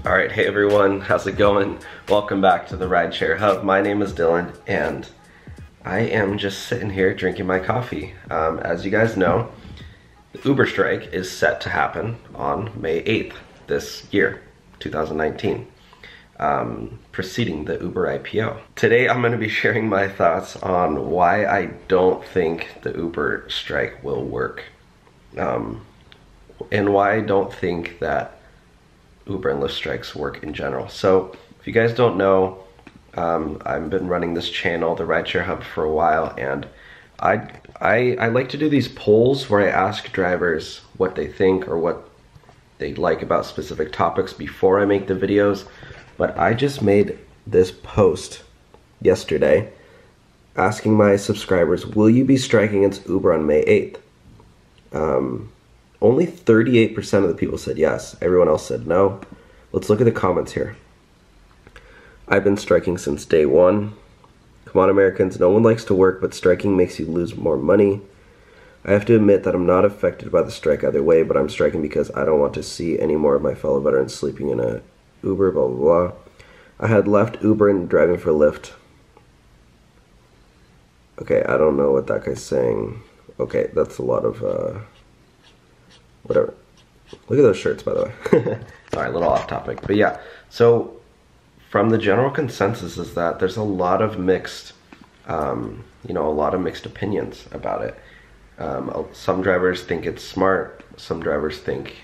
Alright, hey everyone, how's it going? Welcome back to the Rideshare Hub. My name is Dylan, and I am just sitting here drinking my coffee. As you guys know, the Uber strike is set to happen on May 8th this year, 2019, preceding the Uber IPO. Today I'm going to be sharing my thoughts on why I don't think the Uber strike will work, and why I don't think that Uber and Lyft strikes work in general. So if you guys don't know, I've been running this channel, the Rideshare Hub, for a while, and I like to do these polls where I ask drivers what they think or what they like about specific topics before I make the videos. But I just made this post yesterday asking my subscribers, will you be striking against Uber on May 8th? Only 38% of the people said yes. Everyone else said no. Let's look at the comments here. I've been striking since day one. Come on, Americans. No one likes to work, but striking makes you lose more money. I have to admit that I'm not affected by the strike either way, but I'm striking because I don't want to see any more of my fellow veterans sleeping in a Uber, blah, blah, blah. I had left Uber and driving for Lyft. Okay, I don't know what that guy's saying. Okay, that's a lot of, whatever. Look at those shirts, by the way. Sorry, a little off topic. But yeah, so from the general consensus is that there's a lot of mixed, a lot of mixed opinions about it. Some drivers think it's smart. Some drivers think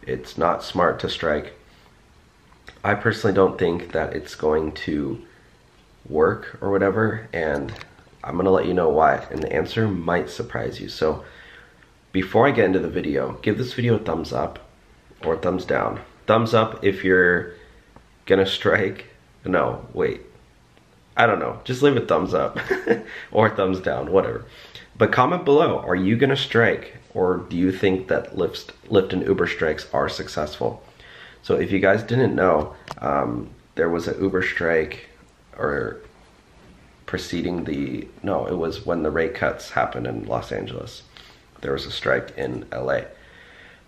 it's not smart to strike. I personally don't think that it's going to work or whatever, and I'm going to let you know why. And the answer might surprise you. So before I get into the video, give this video a thumbs up or a thumbs down. Thumbs up if you're gonna strike. No, wait. I don't know. Just leave a thumbs up or thumbs down, whatever. But comment below, are you gonna strike, or do you think that Lyft and Uber strikes are successful? So if you guys didn't know, there was an Uber strike, or preceding the, no, it was when the rate cuts happened in Los Angeles. There was a strike in LA.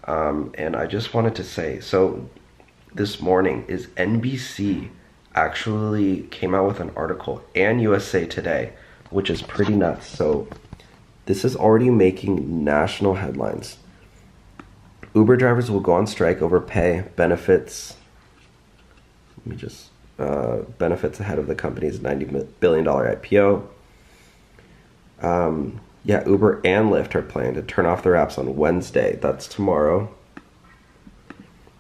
And I just wanted to say, so this morning is NBC actually came out with an article, and USA Today, which is pretty nuts. So this is already making national headlines. Uber drivers will go on strike over pay, benefits. Let me just, benefits ahead of the company's $90 billion IPO. Yeah, Uber and Lyft are planning to turn off their apps on Wednesday. That's tomorrow.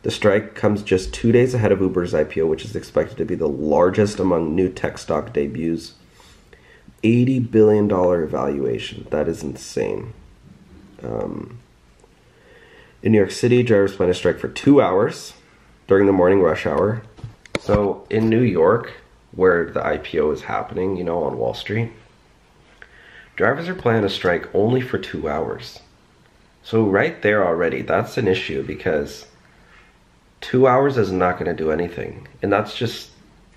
The strike comes just 2 days ahead of Uber's IPO, which is expected to be the largest among new tech stock debuts. $80 billion valuation. That is insane. In New York City, drivers plan to strike for 2 hours during the morning rush hour. So in New York, where the IPO is happening, on Wall Street, drivers are planning to strike only for 2 hours. So right there already, that's an issue, because 2 hours is not going to do anything. And that's just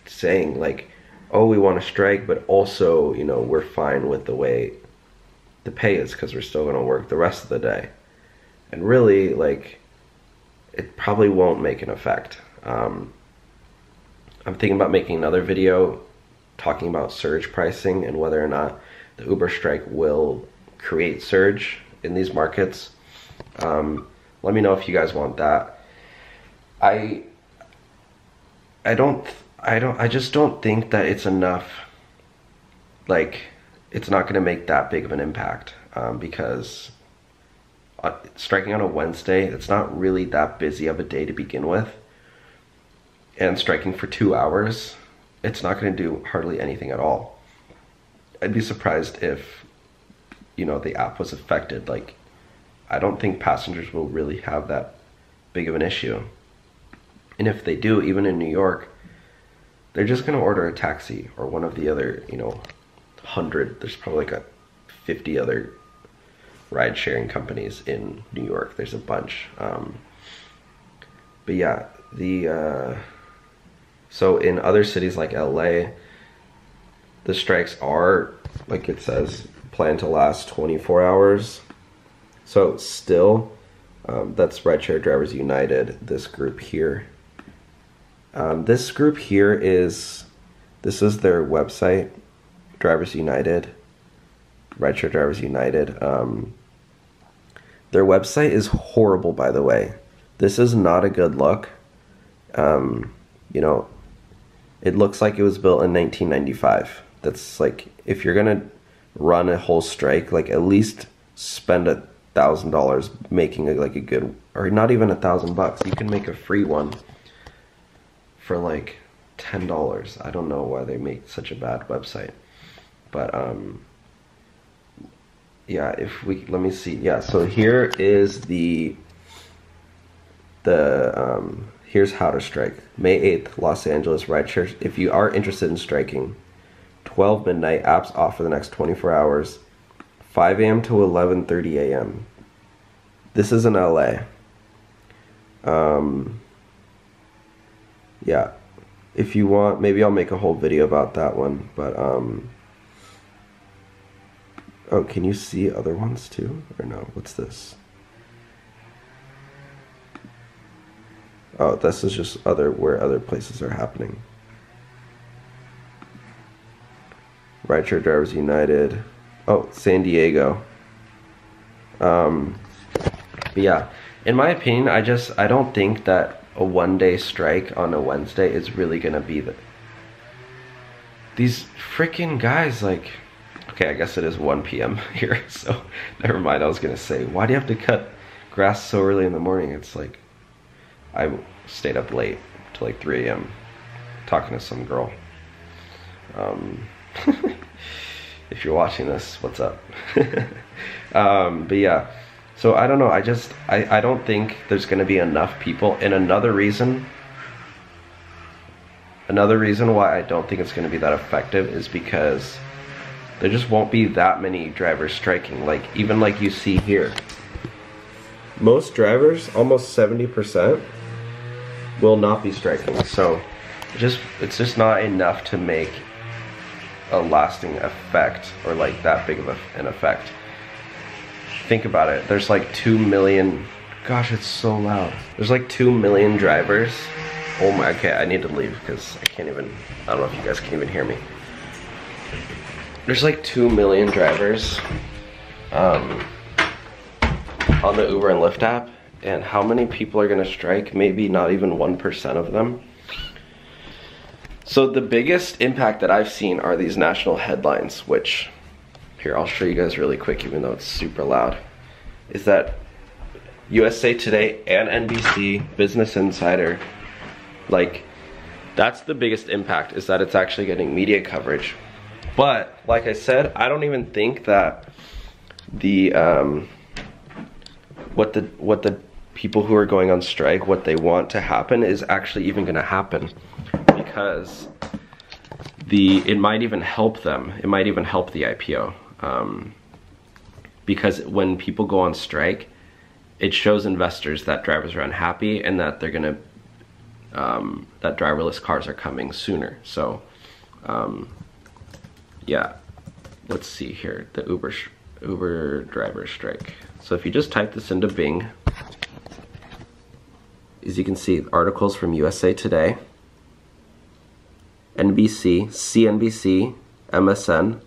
saying, like, oh, we want to strike, but also, we're fine with the way the pay is because we're still going to work the rest of the day. And really, like, it probably won't make an effect. I'm thinking about making another video talking about surge pricing and whether or not the Uber strike will create surge in these markets. Let me know if you guys want that. I just don't think that it's enough. Like, it's not gonna make that big of an impact, because striking on a Wednesday, it's not really that busy of a day to begin with. And striking for 2 hours, it's not gonna do hardly anything at all. I'd be surprised if, the app was affected. Like, I don't think passengers will really have that big of an issue. And if they do, even in New York, they're just gonna order a taxi or one of the other, 100, there's probably like 50 other ride sharing companies in New York. There's a bunch. But yeah, so in other cities like LA, the strikes are, like it says, planned to last 24 hours. So still, that's Rideshare Drivers United, this group here. This group here is, this is their website, Drivers United, Rideshare Drivers United. Their website is horrible, by the way. This is not a good look. You know, it looks like it was built in 1995. That's like, if you're gonna run a whole strike, like at least spend $1,000 making like a good, or not even $1,000. You can make a free one for like $10. I don't know why they make such a bad website, but yeah, if we, let me see. Yeah, so here is here's how to strike. May 8th, Los Angeles Rideshare. If you are interested in striking, 12 midnight, apps off for the next 24 hours, 5 a.m. to 11:30 a.m. This is in LA. Yeah, if you want, maybe I'll make a whole video about that one, but oh, can you see other ones too? Or no, what's this? Oh, this is just where other places are happening. Rideshare Drivers United. Oh, San Diego. But yeah, in my opinion, I don't think that a one-day strike on a Wednesday is really gonna be these freaking guys, like, okay, I guess it is 1 p.m. here, so never mind. I was gonna say, why do you have to cut grass so early in the morning? It's like, I stayed up late till like 3 a.m. talking to some girl. If you're watching this, what's up? But yeah, so I don't know. I don't think there's gonna be enough people. And another reason why I don't think it's gonna be that effective is because there just won't be that many drivers striking. Like, even like you see here, most drivers, almost 70%, will not be striking. So it's just not enough to make a lasting effect, or like that big of an effect. Think about it. There's like 2 million, gosh, it's so loud. There's like 2 million drivers. Oh my, okay, I need to leave because I can't even, I don't know if you guys can even hear me. There's like 2 million drivers on the Uber and Lyft app, and how many people are gonna strike? Maybe not even 1% of them. So the biggest impact that I've seen are these national headlines, which, here, I'll show you guys really quick, even though it's super loud, is that USA Today and NBC, Business Insider, like, that's the biggest impact, is that it's actually getting media coverage. But, like I said, I don't even think that the, what the people who are going on strike, what they want to happen is actually even gonna happen. Because it might even help them. It might even help the IPO. Because when people go on strike, it shows investors that drivers are unhappy and that they're gonna, that driverless cars are coming sooner. So, yeah, let's see here, the Uber driver strike. So if you just type this into Bing, as you can see, articles from USA Today, NBC, CNBC, MSN,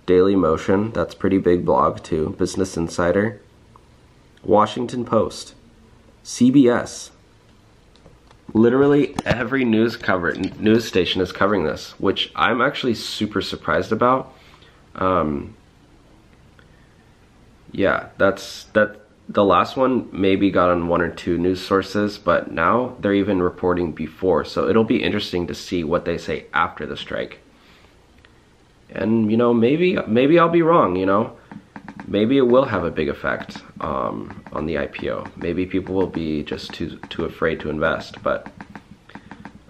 Daily Motion, that's pretty big blog too, Business Insider, Washington Post, CBS. Literally every news station is covering this, which I'm actually super surprised about. Yeah, that. The last one maybe got on 1 or 2 news sources, but now they're even reporting before. So it'll be interesting to see what they say after the strike. And, you know, maybe I'll be wrong, you know. Maybe it will have a big effect on the IPO. Maybe people will be just too afraid to invest. But,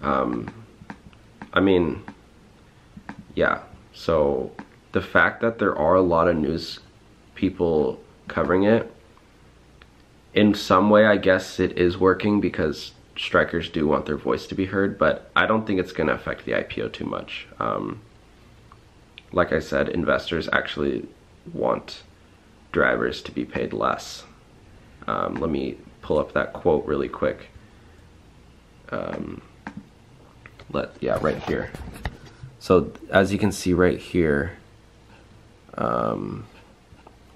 I mean, yeah. So the fact that there are a lot of news people covering it, in some way, I guess it is working because strikers do want their voice to be heard, but I don't think it's going to affect the IPO too much. Like I said, investors actually want drivers to be paid less. Let me pull up that quote really quick. right here. So as you can see right here,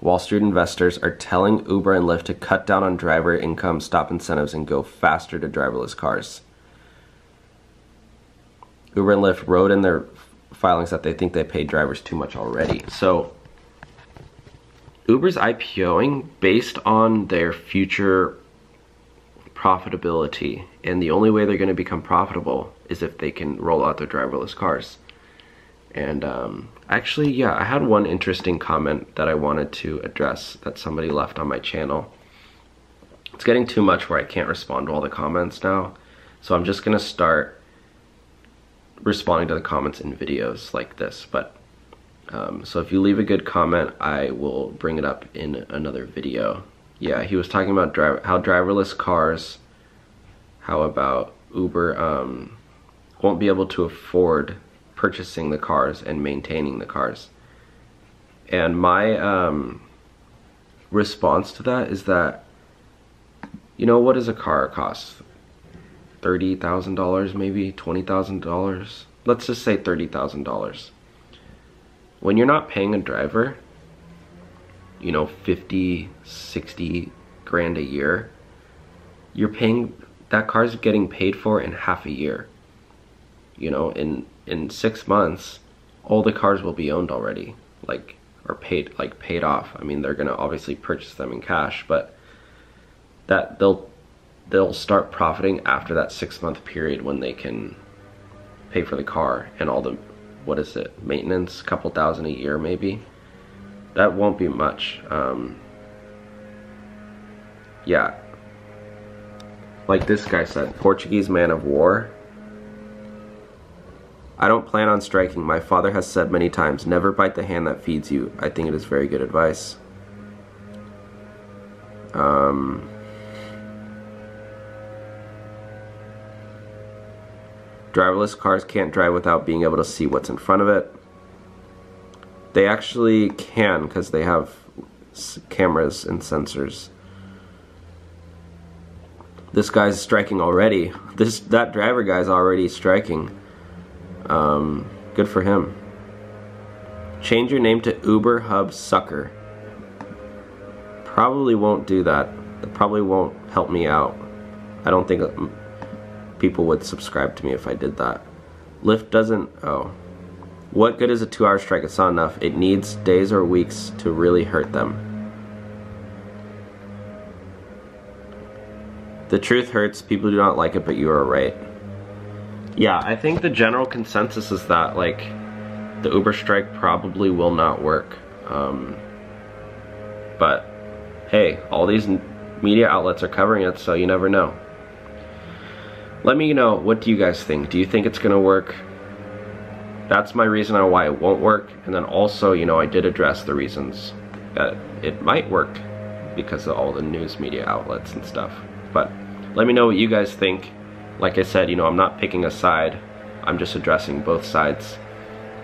Wall Street investors are telling Uber and Lyft to cut down on driver income, stop incentives, and go faster to driverless cars. Uber and Lyft wrote in their filings that they think they paid drivers too much already. So Uber's IPOing based on their future profitability, and the only way they're going to become profitable is if they can roll out their driverless cars. And actually, yeah, I had one interesting comment that I wanted to address that somebody left on my channel. It's getting too much where I can't respond to all the comments now, so I'm just gonna start responding to the comments in videos like this. But so if you leave a good comment, I will bring it up in another video. Yeah, he was talking about how driverless cars, how about Uber won't be able to afford purchasing the cars and maintaining the cars. And my response to that is that, you know, what does a car cost? $30,000 maybe, $20,000? Let's just say $30,000. When you're not paying a driver, you know, 50, 60 grand a year, you're paying, that car's getting paid for in half a year. You know, in 6 months, all the cars will be owned already, like, or paid off. I mean, they're gonna obviously purchase them in cash, but that they'll start profiting after that 6-month period when they can pay for the car and all the, what is it, maintenance, couple thousand a year maybe. That won't be much. Yeah, like this guy said, Portuguese man of war. I don't plan on striking. My father has said many times, never bite the hand that feeds you. I think it is very good advice. Driverless cars can't drive without being able to see what's in front of it. They actually can, because they have cameras and sensors. This guy's striking already. That driver guy's already striking. Good for him. Change your name to Uber Hub Sucker. Probably won't do that. It probably won't help me out. I don't think people would subscribe to me if I did that. Lyft doesn't, oh. What good is a 2-hour strike? It's not enough. It needs days or weeks to really hurt them. The truth hurts. People do not like it, but you are right. Yeah, I think the general consensus is that, like, the Uber strike probably will not work. But hey, all these media outlets are covering it, so you never know. Let me know, what do you guys think? Do you think it's gonna work? That's my reason on why it won't work. And then also, you know, I did address the reasons that it might work because of all the news media outlets and stuff. But let me know what you guys think. Like I said, you know, I'm not picking a side. I'm just addressing both sides.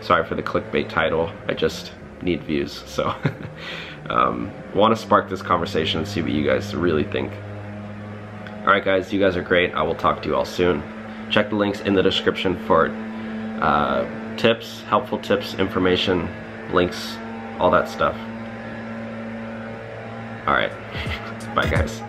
Sorry for the clickbait title. I just need views. So want to spark this conversation and see what you guys really think. Alright guys, you guys are great. I will talk to you all soon. Check the links in the description for tips, helpful tips, information, links, all that stuff. Alright, bye guys.